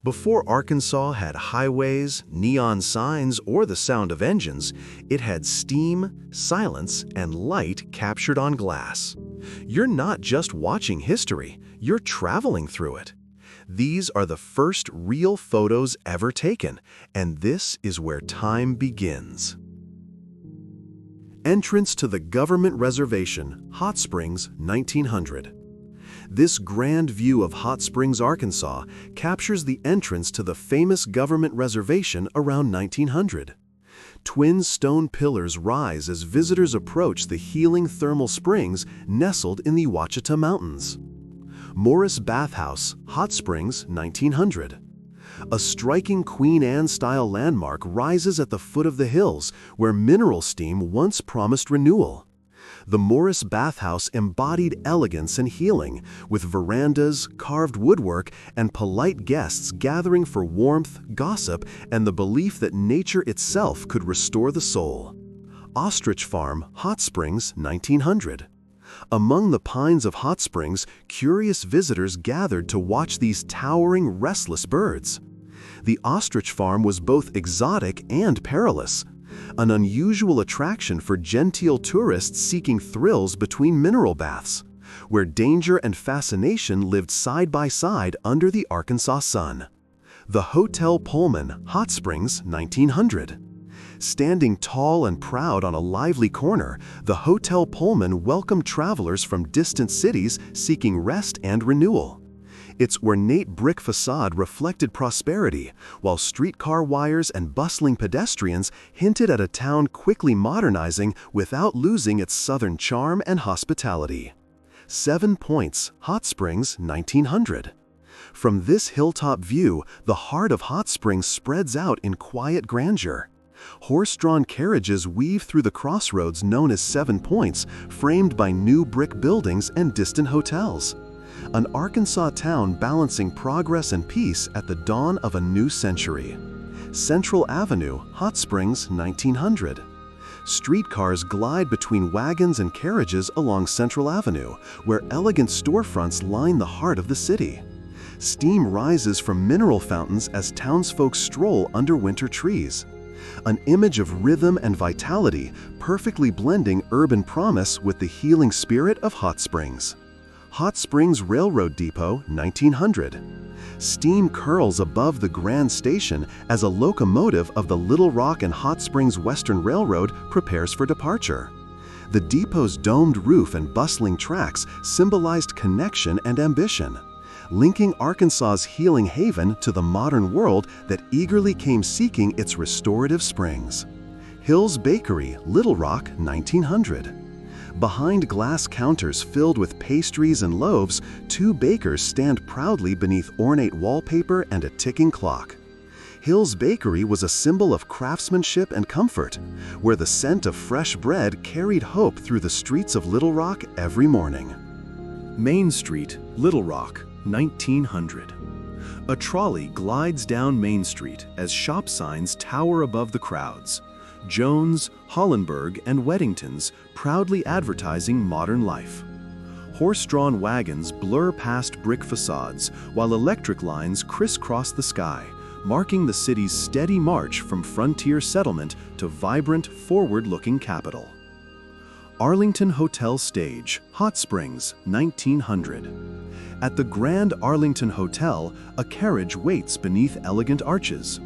Before Arkansas had highways, neon signs, or the sound of engines, it had steam, silence, and light captured on glass. You're not just watching history, you're traveling through it. These are the first real photos ever taken, and this is where time begins. Entrance to the Government Reservation, Hot Springs, 1900. This grand view of Hot Springs, Arkansas, captures the entrance to the famous government reservation around 1900. Twin stone pillars rise as visitors approach the healing thermal springs nestled in the Ouachita Mountains. Morris Bathhouse, Hot Springs, 1900. A striking Queen Anne-style landmark rises at the foot of the hills, where mineral steam once promised renewal. The Morris Bathhouse embodied elegance and healing, with verandas, carved woodwork, and polite guests gathering for warmth, gossip, and the belief that nature itself could restore the soul. Ostrich Farm, Hot Springs, 1900. Among the pines of Hot Springs, curious visitors gathered to watch these towering, restless birds. The ostrich farm was both exotic and perilous, an unusual attraction for genteel tourists seeking thrills between mineral baths, where danger and fascination lived side by side under the Arkansas sun. The Hotel Pullman, Hot Springs, 1900. Standing tall and proud on a lively corner, the Hotel Pullman welcomed travelers from distant cities seeking rest and renewal. Its ornate brick facade reflected prosperity, while streetcar wires and bustling pedestrians hinted at a town quickly modernizing without losing its southern charm and hospitality. 7 Points, Hot Springs, 1900. From this hilltop view, the heart of Hot Springs spreads out in quiet grandeur. Horse-drawn carriages weave through the crossroads known as 7 Points, framed by new brick buildings and distant hotels. An Arkansas town balancing progress and peace at the dawn of a new century. Central Avenue, Hot Springs, 1900. Streetcars glide between wagons and carriages along Central Avenue, where elegant storefronts line the heart of the city. Steam rises from mineral fountains as townsfolk stroll under winter trees. An image of rhythm and vitality, perfectly blending urban promise with the healing spirit of Hot Springs. Hot Springs Railroad Depot, 1900. Steam curls above the Grand Station as a locomotive of the Little Rock and Hot Springs Western Railroad prepares for departure. The depot's domed roof and bustling tracks symbolized connection and ambition, linking Arkansas's healing haven to the modern world that eagerly came seeking its restorative springs. Hill's Bakery, Little Rock, 1900. Behind glass counters filled with pastries and loaves, 2 bakers stand proudly beneath ornate wallpaper and a ticking clock. Hill's Bakery was a symbol of craftsmanship and comfort, where the scent of fresh bread carried hope through the streets of Little Rock every morning. Main Street, Little Rock, 1900. A trolley glides down Main Street as shop signs tower above the crowds. Jones, Hollenberg, and Weddington's proudly advertising modern life. Horse-drawn wagons blur past brick facades, while electric lines crisscross the sky, marking the city's steady march from frontier settlement to vibrant, forward-looking capital. Arlington Hotel Stage, Hot Springs, 1900. At the Grand Arlington Hotel, a carriage waits beneath elegant arches.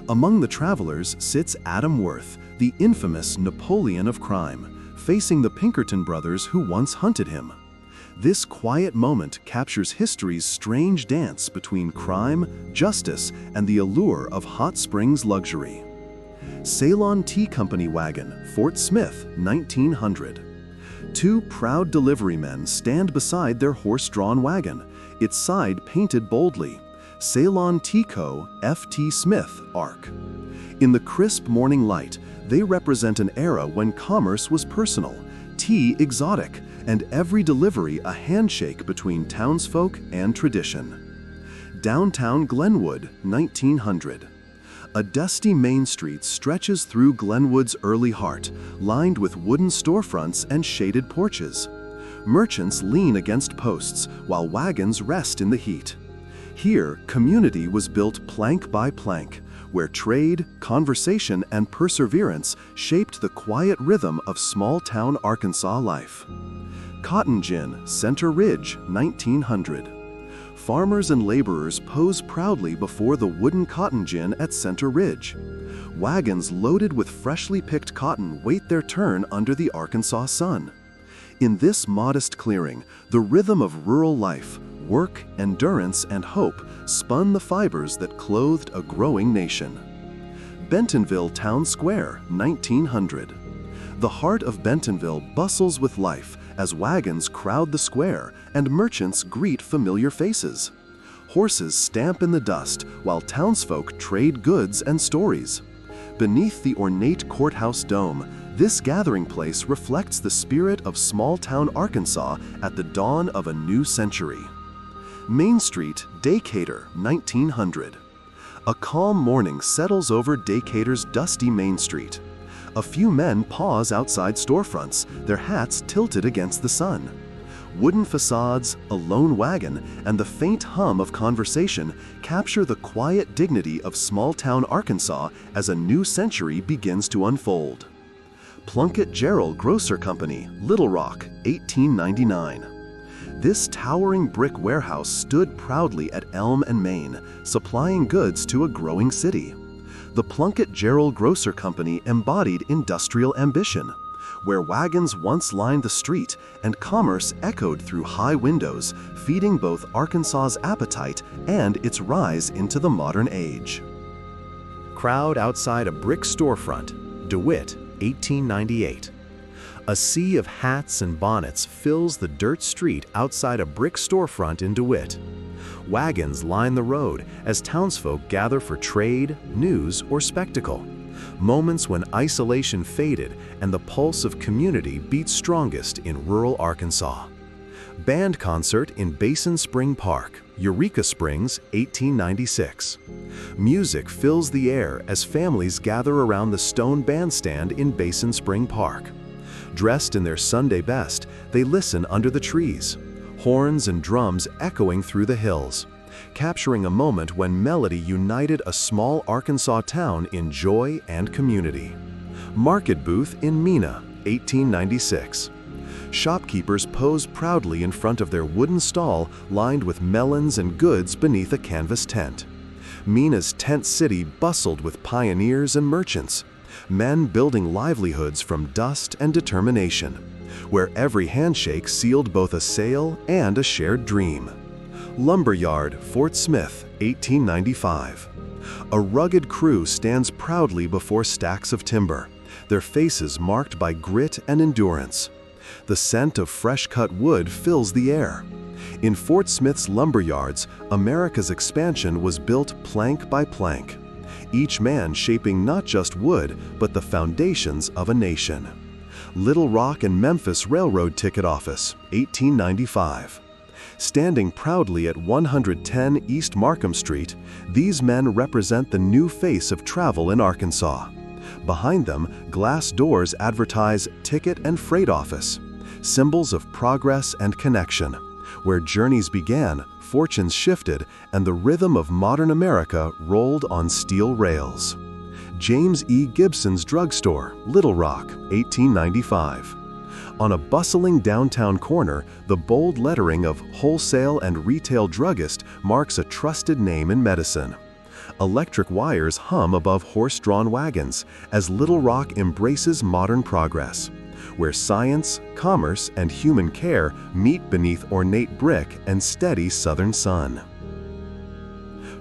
Among the travelers sits Adam Worth, the infamous Napoleon of crime, facing the Pinkerton brothers who once hunted him. This quiet moment captures history's strange dance between crime, justice, and the allure of Hot Springs luxury. Ceylon Tea Company wagon, Fort Smith, 1900. 2 proud delivery men stand beside their horse-drawn wagon, its side painted boldly, Ceylon Tea Co. F.T. Smith, Ark. In the crisp morning light, they represent an era when commerce was personal, tea exotic, and every delivery a handshake between townsfolk and tradition. Downtown Glenwood, 1900. A dusty main street stretches through Glenwood's early heart, lined with wooden storefronts and shaded porches. Merchants lean against posts, while wagons rest in the heat. Here, community was built plank by plank, where trade, conversation, and perseverance shaped the quiet rhythm of small-town Arkansas life. Cotton Gin, Center Ridge, 1900. Farmers and laborers pose proudly before the wooden cotton gin at Center Ridge. Wagons loaded with freshly picked cotton wait their turn under the Arkansas sun. In this modest clearing, the rhythm of rural life, work, endurance, and hope spun the fibers that clothed a growing nation. Bentonville Town Square, 1900. The heart of Bentonville bustles with life as wagons crowd the square and merchants greet familiar faces. Horses stamp in the dust while townsfolk trade goods and stories. Beneath the ornate courthouse dome, this gathering place reflects the spirit of small-town Arkansas at the dawn of a new century. Main Street, Decatur, 1900. A calm morning settles over Decatur's dusty Main Street. A few men pause outside storefronts, their hats tilted against the sun. Wooden facades, a lone wagon, and the faint hum of conversation capture the quiet dignity of small-town Arkansas as a new century begins to unfold. Plunkett Gerald Grocer Company, Little Rock, 1899. This towering brick warehouse stood proudly at Elm and Main, supplying goods to a growing city. The Plunkett Gerald Grocer Company embodied industrial ambition, where wagons once lined the street and commerce echoed through high windows, feeding both Arkansas's appetite and its rise into the modern age. Crowd outside a brick storefront, DeWitt, 1898. A sea of hats and bonnets fills the dirt street outside a brick storefront in DeWitt. Wagons line the road as townsfolk gather for trade, news, or spectacle. Moments when isolation faded and the pulse of community beat strongest in rural Arkansas. Band concert in Basin Spring Park, Eureka Springs, 1896. Music fills the air as families gather around the stone bandstand in Basin Spring Park. Dressed in their Sunday best, they listen under the trees, horns and drums echoing through the hills, capturing a moment when melody united a small Arkansas town in joy and community. Market booth in Mena, 1896. Shopkeepers pose proudly in front of their wooden stall lined with melons and goods beneath a canvas tent. Mena's tent city bustled with pioneers and merchants, men building livelihoods from dust and determination, where every handshake sealed both a sale and a shared dream. Lumberyard, Fort Smith, 1895. A rugged crew stands proudly before stacks of timber, their faces marked by grit and endurance. The scent of fresh-cut wood fills the air. In Fort Smith's lumberyards, America's expansion was built plank by plank, each man shaping not just wood, but the foundations of a nation. Little Rock and Memphis Railroad Ticket Office, 1895. Standing proudly at 110 East Markham Street, these men represent the new face of travel in Arkansas. Behind them, glass doors advertise Ticket and Freight Office, symbols of progress and connection. Where journeys began, fortunes shifted, and the rhythm of modern America rolled on steel rails. James E. Gibson's Drugstore, Little Rock, 1895. On a bustling downtown corner, the bold lettering of wholesale and retail druggist marks a trusted name in medicine. Electric wires hum above horse-drawn wagons as Little Rock embraces modern progress, where science, commerce, and human care meet beneath ornate brick and steady southern sun.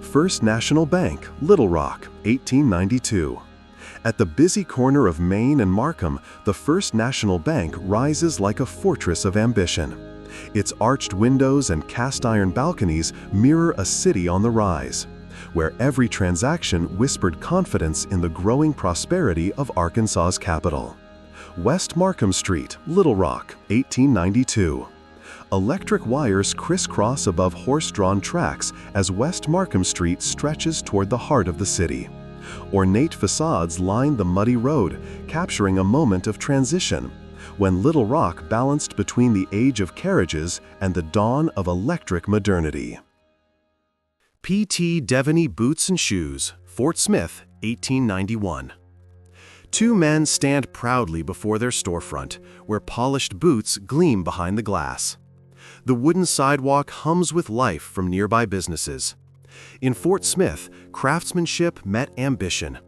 First National Bank, Little Rock, 1892. At the busy corner of Main and Markham, the First National Bank rises like a fortress of ambition. Its arched windows and cast-iron balconies mirror a city on the rise, where every transaction whispered confidence in the growing prosperity of Arkansas's capital. West Markham Street, Little Rock, 1892. Electric wires crisscross above horse-drawn tracks as West Markham Street stretches toward the heart of the city. Ornate facades line the muddy road, capturing a moment of transition, when Little Rock balanced between the age of carriages and the dawn of electric modernity. P.T. Devaney Boots and Shoes, Fort Smith, 1891. Two men stand proudly before their storefront, where polished boots gleam behind the glass. The wooden sidewalk hums with life from nearby businesses. In Fort Smith, craftsmanship met ambition,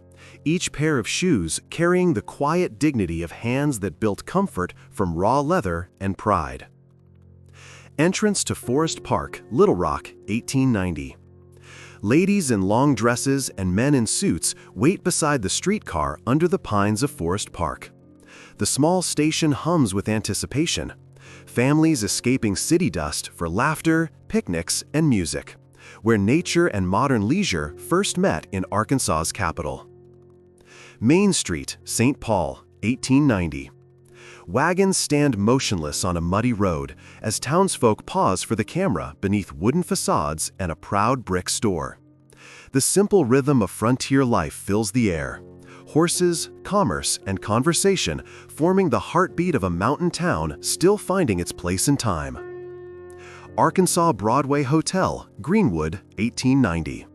each pair of shoes carrying the quiet dignity of hands that built comfort from raw leather and pride. Entrance to Forest Park, Little Rock, 1890. Ladies in long dresses and men in suits wait beside the streetcar under the pines of Forest Park. The small station hums with anticipation, families escaping city dust for laughter, picnics, and music, where nature and modern leisure first met in Arkansas's capital. Main Street, St. Paul, 1890. Wagons stand motionless on a muddy road as townsfolk pause for the camera beneath wooden facades and a proud brick store. The simple rhythm of frontier life fills the air. Horses, commerce, and conversation forming the heartbeat of a mountain town still finding its place in time. Arkansas Broadway Hotel, Greenwood, 1890.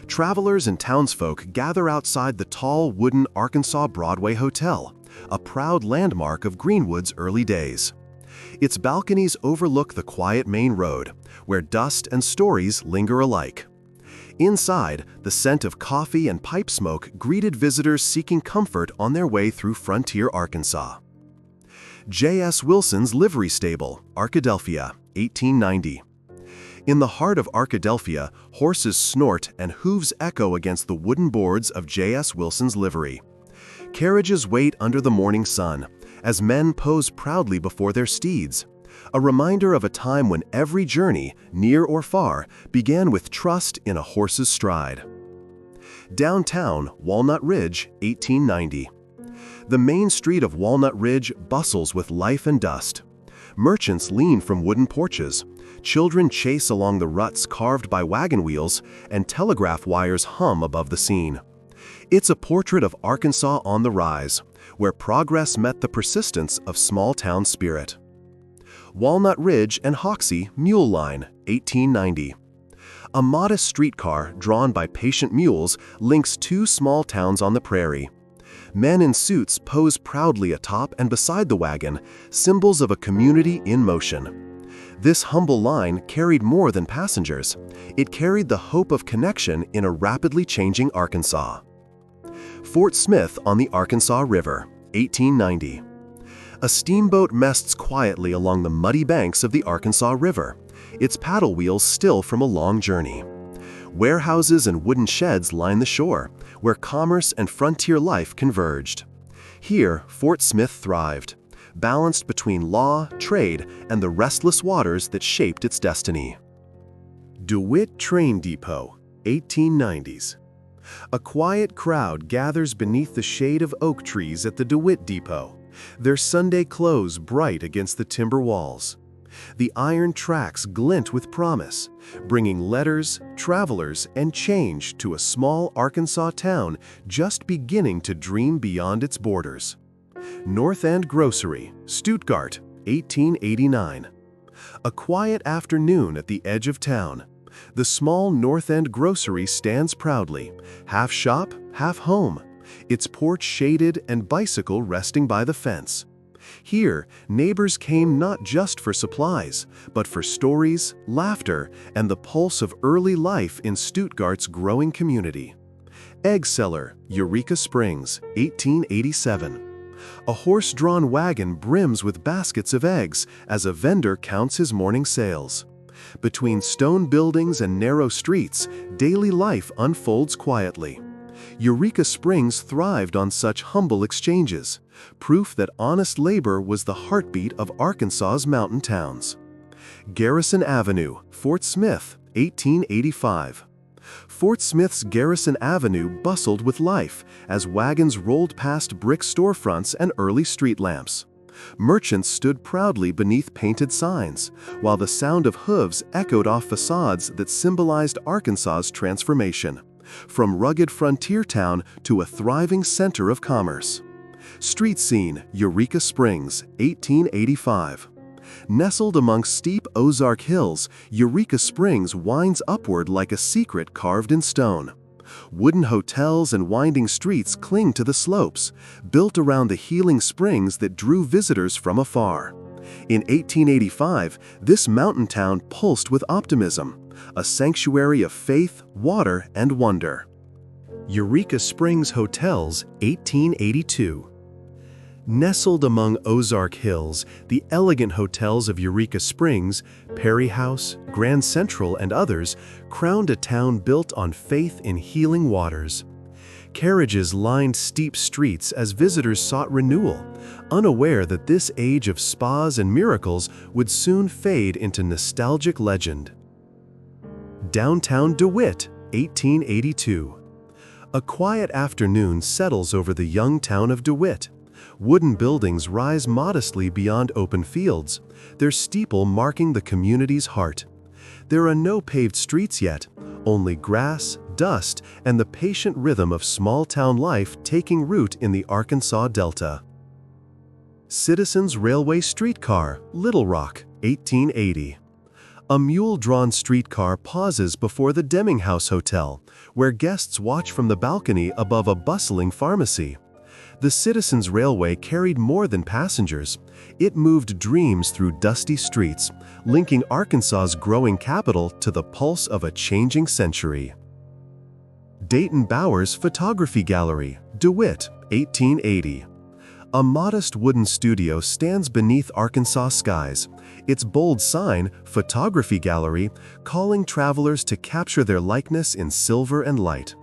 Travelers and townsfolk gather outside the tall wooden Arkansas Broadway Hotel, a proud landmark of Greenwood's early days. Its balconies overlook the quiet main road, where dust and stories linger alike. Inside, the scent of coffee and pipe smoke greeted visitors seeking comfort on their way through frontier Arkansas. J.S. Wilson's Livery Stable, Arkadelphia, 1890. In the heart of Arkadelphia, horses snort and hooves echo against the wooden boards of J.S. Wilson's livery. Carriages wait under the morning sun, as men pose proudly before their steeds, a reminder of a time when every journey, near or far, began with trust in a horse's stride. Downtown, Walnut Ridge, 1890. The main street of Walnut Ridge bustles with life and dust. Merchants lean from wooden porches, children chase along the ruts carved by wagon wheels, and telegraph wires hum above the scene. It's a portrait of Arkansas on the rise, where progress met the persistence of small-town spirit. Walnut Ridge and Hoxie Mule Line, 1890. A modest streetcar drawn by patient mules links two small towns on the prairie. Men in suits pose proudly atop and beside the wagon, symbols of a community in motion. This humble line carried more than passengers. It carried the hope of connection in a rapidly changing Arkansas. Fort Smith on the Arkansas River, 1890. A steamboat rests quietly along the muddy banks of the Arkansas River, its paddle wheels still from a long journey. Warehouses and wooden sheds line the shore, where commerce and frontier life converged. Here, Fort Smith thrived, balanced between law, trade, and the restless waters that shaped its destiny. DeWitt Train Depot, 1890s. A quiet crowd gathers beneath the shade of oak trees at the DeWitt Depot, their Sunday clothes bright against the timber walls. The iron tracks glint with promise, bringing letters, travelers, and change to a small Arkansas town just beginning to dream beyond its borders. North End Grocery, Stuttgart, 1889. A quiet afternoon at the edge of town. The small North End Grocery stands proudly, half shop, half home, its porch shaded and bicycle resting by the fence. Here, neighbors came not just for supplies, but for stories, laughter, and the pulse of early life in Stuttgart's growing community. Egg Seller, Eureka Springs, 1887. A horse-drawn wagon brims with baskets of eggs as a vendor counts his morning sales. Between stone buildings and narrow streets, daily life unfolds quietly. Eureka Springs thrived on such humble exchanges, proof that honest labor was the heartbeat of Arkansas's mountain towns. Garrison Avenue, Fort Smith, 1885. Fort Smith's Garrison Avenue bustled with life as wagons rolled past brick storefronts and early street lamps. Merchants stood proudly beneath painted signs, while the sound of hooves echoed off facades that symbolized Arkansas's transformation, from rugged frontier town to a thriving center of commerce. Street scene, Eureka Springs, 1885. Nestled among steep Ozark hills, Eureka Springs winds upward like a secret carved in stone. Wooden hotels and winding streets cling to the slopes, built around the healing springs that drew visitors from afar. In 1885, this mountain town pulsed with optimism, a sanctuary of faith, water, and wonder. Eureka Springs Hotels, 1882. Nestled among Ozark Hills, the elegant hotels of Eureka Springs, Perry House, Grand Central, and others crowned a town built on faith in healing waters. Carriages lined steep streets as visitors sought renewal, unaware that this age of spas and miracles would soon fade into nostalgic legend. Downtown DeWitt, 1882. A quiet afternoon settles over the young town of DeWitt. Wooden buildings rise modestly beyond open fields, their steeple marking the community's heart. There are no paved streets yet, only grass, dust, and the patient rhythm of small-town life taking root in the Arkansas Delta. Citizens Railway Streetcar, Little Rock, 1880. A mule-drawn streetcar pauses before the Deming House Hotel, where guests watch from the balcony above a bustling pharmacy. The Citizens Railway carried more than passengers. It moved dreams through dusty streets, linking Arkansas's growing capital to the pulse of a changing century. Dayton Bowers Photography Gallery, DeWitt, 1880. A modest wooden studio stands beneath Arkansas skies, its bold sign, Photography Gallery, calling travelers to capture their likeness in silver and light.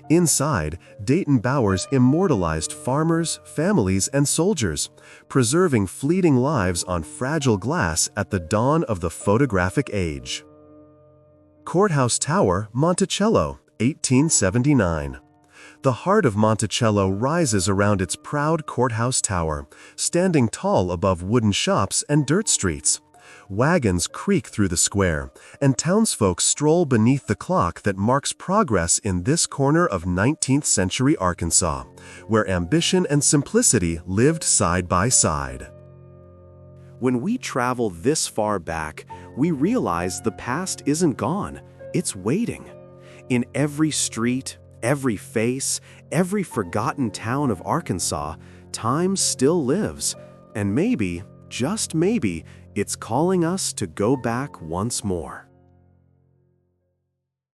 Inside, Dayton Bowers immortalized farmers, families, and soldiers, preserving fleeting lives on fragile glass at the dawn of the photographic age. Courthouse Tower, Monticello, 1879. The heart of Monticello rises around its proud courthouse tower, standing tall above wooden shops and dirt streets. Wagons creak through the square, and townsfolk stroll beneath the clock that marks progress in this corner of 19th century Arkansas, where ambition and simplicity lived side by side. When we travel this far back, we realize the past isn't gone, it's waiting. In every street, every face, every forgotten town of Arkansas, time still lives, and maybe, just maybe, it's calling us to go back once more.